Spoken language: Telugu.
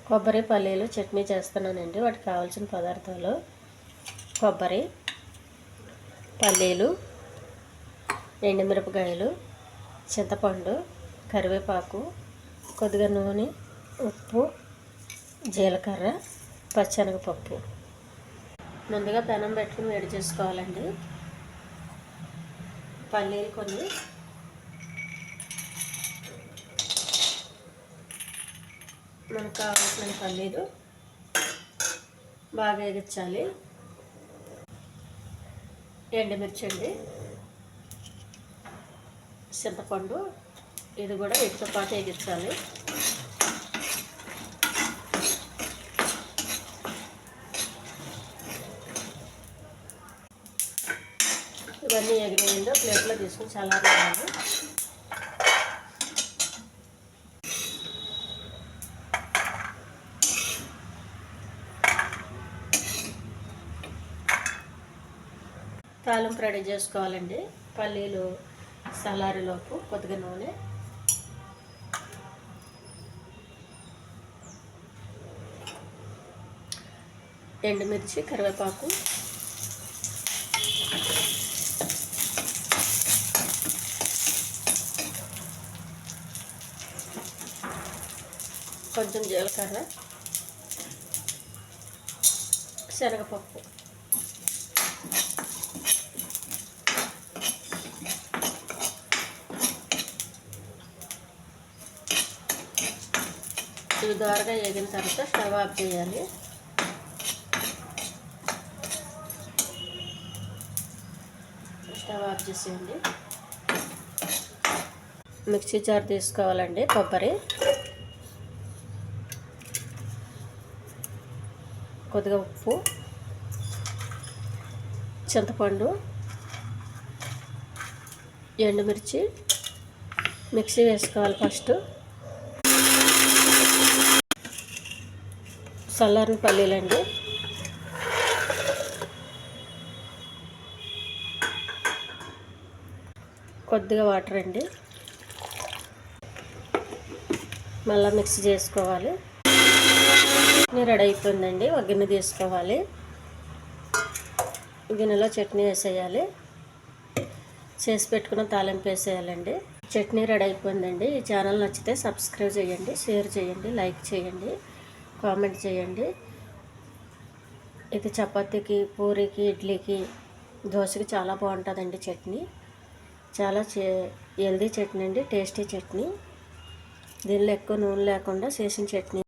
కొబ్బరి పల్లీలు చట్నీ చేస్తున్నానండి. వాటికి కావాల్సిన పదార్థాలు కొబ్బరి, పల్లీలు, ఎండుమిరపకాయలు, చింతపండు, కరివేపాకు, కొద్దిగా నూనె, ఉప్పు, జీలకర్ర, పచ్చెనగపప్పు. ముందుగా పెనం పెట్టుకుని వేడి చేసుకోవాలండి. పల్లీలు కొన్ని, మనకు కావాల్సిన పల్లీలు బాగా వేగించాలి. ఎండుమిర్చి అండి, చింతపండు, ఇది కూడా వీటితో పాటు వేగించాలి. ఇవన్నీ ఎగిరేయండి, ప్లేట్లో తీసుకుని చల్లారాలి. తాలింపు రెడీ చేసుకోవాలండి. పల్లీలు చల్లారేలోపు కొద్దిగా నూనె, ఎండుమిర్చి, కరివేపాకు, కొంచెం జీలకర్ర, శనగపప్పు, ఇవి దోరగా వేగిన తర్వాత స్టవ్ ఆఫ్ చేయాలి. స్టవ్ ఆఫ్ చేసేయండి. మిక్సీ జార్ తీసుకోవాలండి. కొబ్బరి, కొద్దిగా ఉప్పు, చింతపండు, ఎండుమిర్చి మిక్సీ వేసుకోవాలి. ఫస్ట్ చల్లారిన పల్లీలండి, కొద్దిగా వాటర్ అండి, మళ్ళీ మిక్స్ చేసుకోవాలి. చట్నీ రెడీ అయిపోయిందండి. ఒక గిన్నె తీసుకోవాలి. గిన్నెలో చట్నీ వేసేయాలి. చేసి పెట్టుకున్న తాలింపు వేసేయాలండి. చట్నీ రెడీ అయిపోయిందండి. ఈ ఛానల్ నచ్చితే సబ్స్క్రైబ్ చేయండి, షేర్ చేయండి, లైక్ చేయండి, కామెంట్ చేయండి. ఇది చపాతీకి, పూరీకి, ఇడ్లీకి, దోశకి చాలా బాగుంటుందండి. చట్నీ చాలా హెల్దీ చట్నీ అండి, టేస్టీ చట్నీ. దీనిలో ఎక్కువ నూనె లేకుండా చేసిన చట్నీ.